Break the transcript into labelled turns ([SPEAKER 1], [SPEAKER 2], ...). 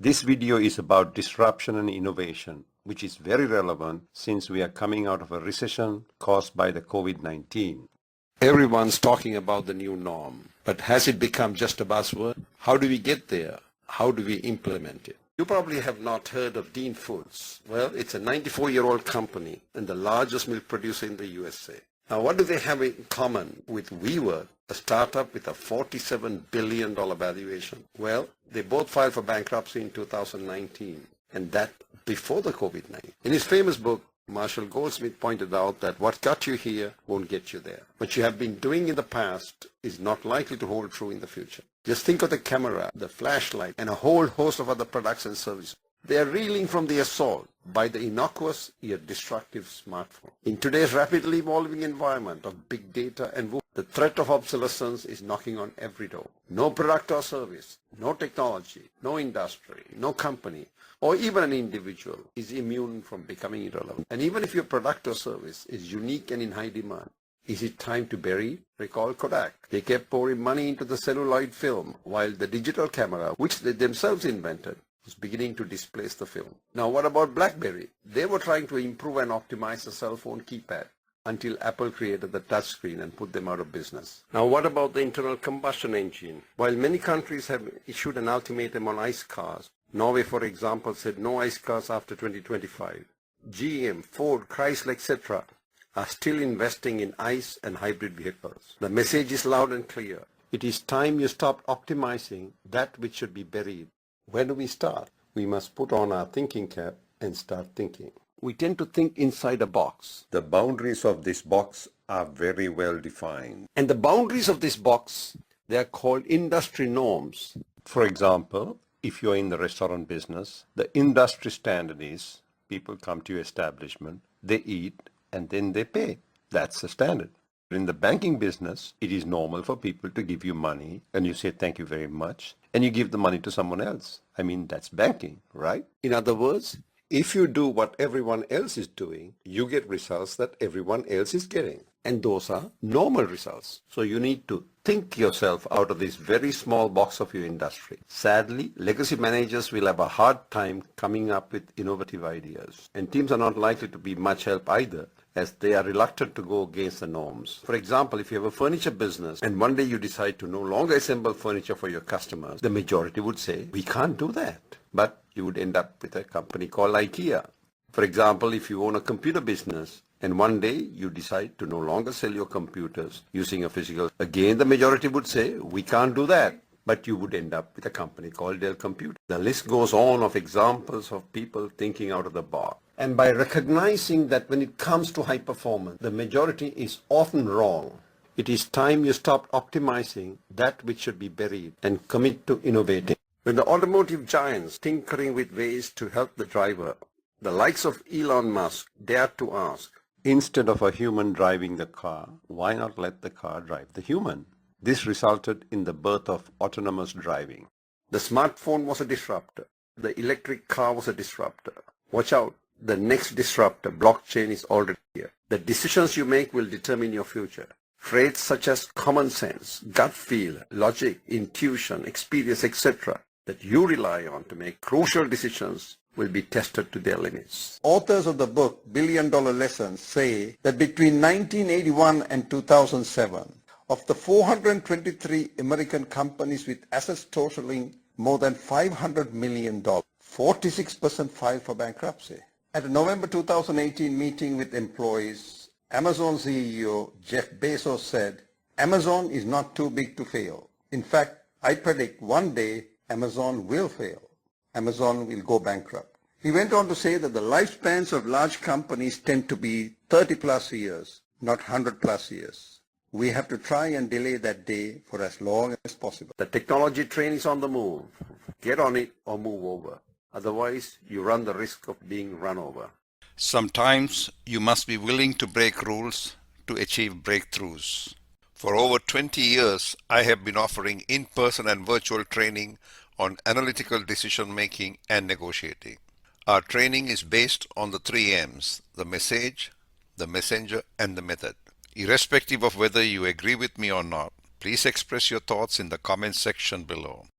[SPEAKER 1] This video is about disruption and innovation, which is very relevant since we are coming out of a recession caused by the COVID-19. Everyone's talking about the new norm, but has it become just a buzzword? How do we get there? How do we implement it? You probably have not heard of Dean Foods. Well, it's a 94-year-old company and the largest milk producer in the USA. Now, what do they have in common with WeWork, a startup with a $47 billion valuation? Well, they both filed for bankruptcy in 2019, and that before the COVID-19. In his famous book, Marshall Goldsmith pointed out that what got you here won't get you there. What you have been doing in the past is not likely to hold true in the future. Just think of the camera, the flashlight, and a whole host of other products and services. They are reeling from the assault by the innocuous yet destructive smartphone. In today's rapidly evolving environment of big data and the threat of obsolescence is knocking on every door. No product or service, no technology, no industry, no company, or even an individual is immune from becoming irrelevant. And even if your product or service is unique and in high demand, is it time to bury? Recall Kodak. They kept pouring money into the celluloid film while the digital camera, which they themselves invented, was beginning to displace the film. Now what about BlackBerry? They were trying to improve and optimize the cell phone keypad until Apple created the touchscreen and put them out of business. Now what about the internal combustion engine? While many countries have issued an ultimatum on ICE cars, Norway, for example, said no ICE cars after 2025. GM, Ford, Chrysler, etc. are still investing in ICE and hybrid vehicles. The message is loud and clear. It is time you stopped optimizing that which should be buried. Where do we start? We must put on our thinking cap and start thinking. We tend to think inside a box. The boundaries of this box are very well defined. And the boundaries of this box, they are called industry norms. For example, if you're in the restaurant business, the industry standard is people come to your establishment, they eat, and then they pay. That's the standard. In the banking business, it is normal for people to give you money and you say thank you very much and you give the money to someone else. I mean, that's banking, right? In other words, if you do what everyone else is doing, you get results that everyone else is getting. And those are normal results. So you need to think yourself out of this very small box of your industry. Sadly, legacy managers will have a hard time coming up with innovative ideas. And teams are not likely to be much help either, as they are reluctant to go against the norms. For example, if you have a furniture business and one day you decide to no longer assemble furniture for your customers, the majority would say, we can't do that. But you would end up with a company called IKEA. For example, if you own a computer business and one day you decide to no longer sell your computers using a physical, again the majority would say, we can't do that. But you would end up with a company called Dell Computer. The list goes on of examples of people thinking out of the box. And by recognizing that when it comes to high performance, the majority is often wrong, it is time you stopped optimizing that which should be buried and commit to innovating. When the automotive giants tinkering with ways to help the driver, the likes of Elon Musk dared to ask, instead of a human driving the car, why not let the car drive the human? This resulted in the birth of autonomous driving. The smartphone was a disruptor. The electric car was a disruptor. Watch out. The next disruptor, blockchain, is already here. The decisions you make will determine your future. Traits such as common sense, gut feel, logic, intuition, experience, etc. that you rely on to make crucial decisions will be tested to their limits.
[SPEAKER 2] Authors of the book Billion Dollar Lessons say that between 1981 and 2007, of the 423 American companies with assets totaling more than $500 million, 46% filed for bankruptcy. At a November 2018 meeting with employees, Amazon CEO Jeff Bezos said, Amazon is not too big to fail. In fact, I predict one day Amazon will fail. Amazon will go bankrupt. He went on to say that the lifespans of large companies tend to be 30 plus years, not 100 plus years. We have to try and delay that day for as long as possible.
[SPEAKER 1] The technology train is on the move. Get on it or move over. Otherwise, you run the risk of being run over.
[SPEAKER 3] Sometimes you must be willing to break rules to achieve breakthroughs. For over 20 years, I have been offering in-person and virtual training on analytical decision making and negotiating. Our training is based on the 3 M's, the message, the messenger, and the method. Irrespective of whether you agree with me or not, please express your thoughts in the comments section below.